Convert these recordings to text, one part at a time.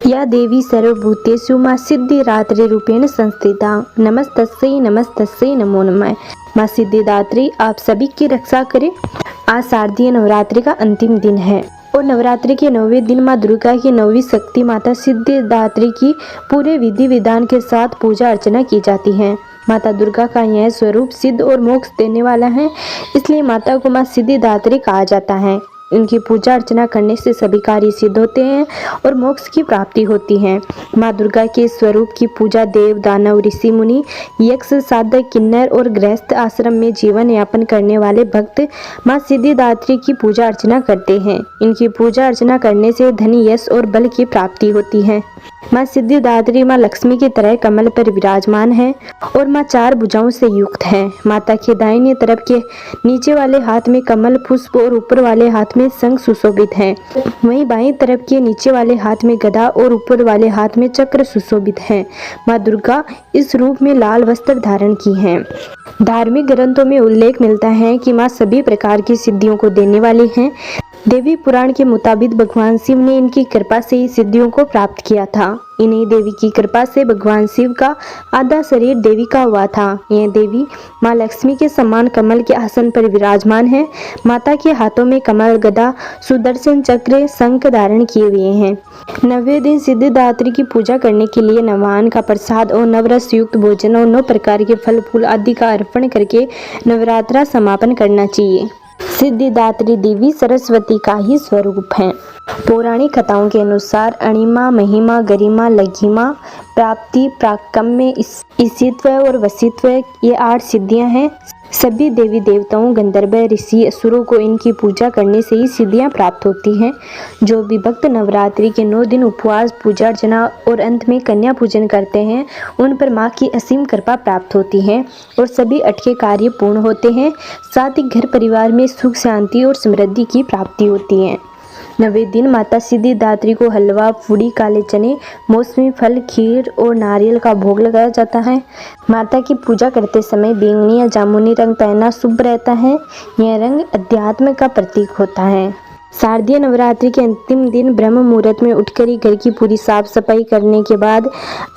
या देवी सर्वभूतेषु माँ सिद्धिदात्री रूपेण संस्थिता नमस्तस्यै नमस्तस्यै नमो नमः। माँ सिद्धिदात्री आप सभी की रक्षा करें। आज शारदीय नवरात्रि का अंतिम दिन है और नवरात्रि के 9वें दिन माँ दुर्गा की 9वीं शक्ति माता सिद्धिदात्री की पूरे विधि विधान के साथ पूजा अर्चना की जाती है। माता दुर्गा का यह स्वरूप सिद्ध और मोक्ष देने वाला है, इसलिए माता को माँ सिद्धिदात्री कहा जाता है। इनकी पूजा अर्चना करने से सभी कार्य सिद्ध होते हैं और मोक्ष की प्राप्ति होती है। माँ दुर्गा के स्वरूप की पूजा देव, दानव, ऋषि, मुनि, यक्ष, साधक, किन्नर और गृहस्थ आश्रम में जीवन यापन करने वाले भक्त माँ सिद्धिदात्री की पूजा अर्चना करते हैं। इनकी पूजा अर्चना करने से धन, यश और बल की प्राप्ति होती है। माँ सिद्धिदात्री माँ लक्ष्मी की तरह कमल पर विराजमान है और माँ 4 भुजाओं से युक्त है। माता के दाहिने तरफ के नीचे वाले हाथ में कमल पुष्प और ऊपर वाले हाथ में शंख सुशोभित है। वहीं बाईं तरफ के नीचे वाले हाथ में गदा और ऊपर वाले हाथ में चक्र सुशोभित है। माँ दुर्गा इस रूप में लाल वस्त्र धारण की है। धार्मिक ग्रंथों में उल्लेख मिलता है कि माँ सभी प्रकार की सिद्धियों को देने वाली हैं। देवी पुराण के मुताबिक भगवान शिव ने इनकी कृपा से ही सिद्धियों को प्राप्त किया था। इन्हीं देवी की कृपा से भगवान शिव का आधा शरीर देवी का हुआ था। यह देवी माँ लक्ष्मी के समान कमल के आसन पर विराजमान है। माता के हाथों में कमल, गदा, सुदर्शन चक्र, शंख धारण किए हुए हैं। 9वें दिन सिद्धिदात्री की पूजा करने के लिए नवान्न का प्रसाद और नवरस युक्त भोजन और 9 प्रकार के फल फूल आदि का अर्पण करके नवरात्रा समापन करना चाहिए। सिद्धिदात्री देवी सरस्वती का ही स्वरूप है। पौराणिक कथाओं के अनुसार अणिमा, महिमा, गरिमा, लघिमा, प्राप्ति, प्राकम्य, ईशित्व और वशित्व ये 8 सिद्धियां हैं। सभी देवी देवताओं, गंधर्व, ऋषि, असुरों को इनकी पूजा करने से ही सिद्धियां प्राप्त होती हैं। जो भी भक्त नवरात्रि के 9 दिन उपवास, पूजा अर्चना और अंत में कन्या पूजन करते हैं, उन पर माँ की असीम कृपा प्राप्त होती है और सभी अटके कार्य पूर्ण होते हैं। साथ ही घर परिवार में सुख, शांति और समृद्धि की प्राप्ति होती है। 9वें दिन माता सिद्धिदात्री को हलवा, पूड़ी, काले चने, मौसमी फल, खीर और नारियल का भोग लगाया जाता है। माता की पूजा करते समय बैंगनी या जामुनी रंग पहनना शुभ रहता है। यह रंग अध्यात्म का प्रतीक होता है। शारदीय नवरात्रि के अंतिम दिन ब्रह्म मुहूर्त में उठकर ही घर की पूरी साफ सफाई करने के बाद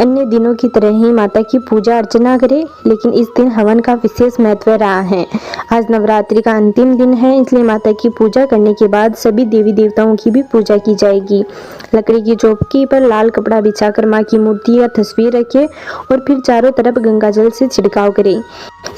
अन्य दिनों की तरह ही माता की पूजा अर्चना करें, लेकिन इस दिन हवन का विशेष महत्व रहा है। आज नवरात्रि का अंतिम दिन है, इसलिए माता की पूजा करने के बाद सभी देवी देवताओं की भी पूजा की जाएगी। लकड़ी की चौकी पर लाल कपड़ा बिछाकर माँ की मूर्ति या तस्वीर रखें और फिर चारों तरफ गंगा जल से छिड़काव करें।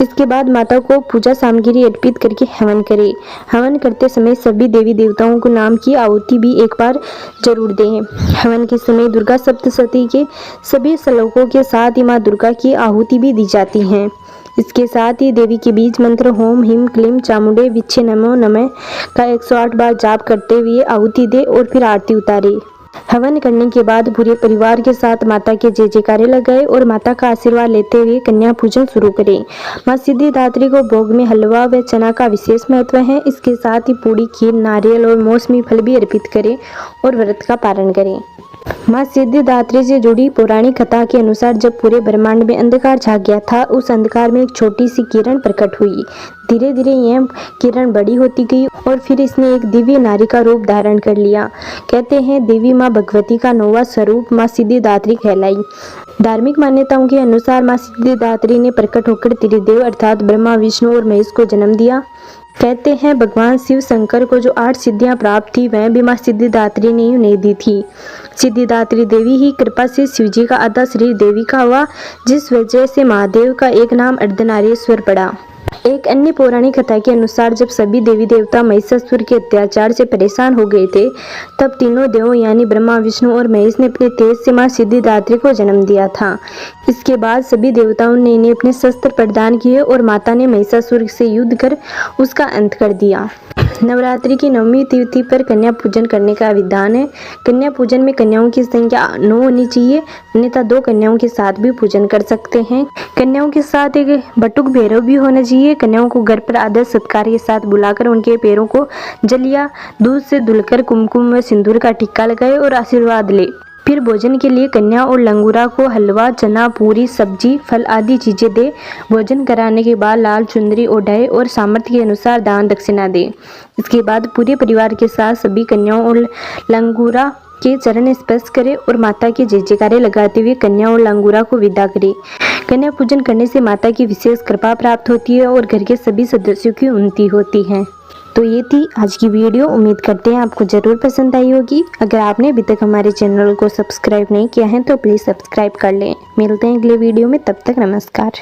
इसके बाद माता को पूजा सामग्री अर्पित करके हवन करें। हवन करते समय सभी देवी देवताओं को नाम की आहुति भी एक बार जरूर दें। हवन के समय दुर्गा सप्तशती के सभी श्लोकों के साथ ही माँ दुर्गा की आहुति भी दी जाती है। इसके साथ ही देवी के बीज मंत्र होम ह्रीं क्लीं चामुंडे विच्छे नमो नमः का 108 बार जाप करते हुए आहुति दे और फिर आरती उतारे। हवन करने के बाद पूरे परिवार के साथ माता के जय जयकारे लगाए और माता का आशीर्वाद लेते हुए कन्या पूजन शुरू करें। माँ सिद्धिदात्री को भोग में हलवा व चना का विशेष महत्व है। इसके साथ ही पूड़ी, खीर, नारियल और मौसमी फल भी अर्पित करें और व्रत का पालन करें। माँ सिद्धिदात्री से जुड़ी पौराणिक कथा के अनुसार जब पूरे ब्रह्मांड में अंधकार छा गया था, उस अंधकार में एक छोटी सी किरण प्रकट हुई। धीरे धीरे यह किरण बड़ी होती गई और फिर इसने एक दिव्य नारी का रूप धारण कर लिया। कहते हैं देवी माँ भगवती का 9वां स्वरूप माँ सिद्धिदात्री कहलाई। धार्मिक मान्यताओं के अनुसार माँ सिद्धिदात्री ने प्रकट होकर त्रिदेव अर्थात ब्रह्मा, विष्णु और महेश को जन्म दिया। कहते हैं भगवान शिव शंकर को जो 8 सिद्धियां प्राप्त थी वह भी माँ सिद्धिदात्री ने ही उन्हें दी थी। सिद्धिदात्री देवी ही कृपा से शिवजी का आधा शरीर देवी का हुआ, जिस वजह से महादेव का एक नाम अर्धनारीश्वर पड़ा। एक अन्य पौराणिक कथा के अनुसार जब सभी देवी देवता महिषासुर के अत्याचार से परेशान हो गए थे, तब तीनों देवों यानी ब्रह्मा, विष्णु और महेश ने अपने तेज से माँ सिद्धिदात्री को जन्म दिया था। इसके बाद सभी देवताओं ने इन्हें अपने शस्त्र प्रदान किए और माता ने महिषासुर से युद्ध कर उसका अंत कर दिया। नवरात्रि की 9वीं तिथि पर कन्या पूजन करने का विधान है। कन्या पूजन में कन्याओं की संख्या 9 होनी चाहिए, अन्यथा 2 कन्याओं के साथ भी पूजन कर सकते हैं। कन्याओं के साथ एक बटुक भैरव भी होना चाहिए। कन्याओं को घर पर आदर सत्कार के साथ बुलाकर उनके पैरों को जल या दूध से धुलकर कुमकुम व सिंदूर का टिक्का लगाए और आशीर्वाद ले। फिर भोजन के लिए कन्या और लंगूरा को हलवा, चना, पूरी, सब्जी, फल आदि चीजें दे। भोजन कराने के बाद लाल चुंदरी ओढ़ाए और सामर्थ्य के अनुसार दान दक्षिणा दे। इसके बाद पूरे परिवार के साथ सभी कन्याओं और लंगूरा के चरण स्पर्श करे और माता के जय जयकारे लगाते हुए कन्या और लांगूरा को विदा करे। कन्या पूजन करने से माता की विशेष कृपा प्राप्त होती है और घर के सभी सदस्यों की उन्नति होती है। तो ये थी आज की वीडियो। उम्मीद करते हैं आपको ज़रूर पसंद आई होगी। अगर आपने अभी तक हमारे चैनल को सब्सक्राइब नहीं किया है तो प्लीज़ सब्सक्राइब कर लें। मिलते हैं अगले वीडियो में, तब तक नमस्कार।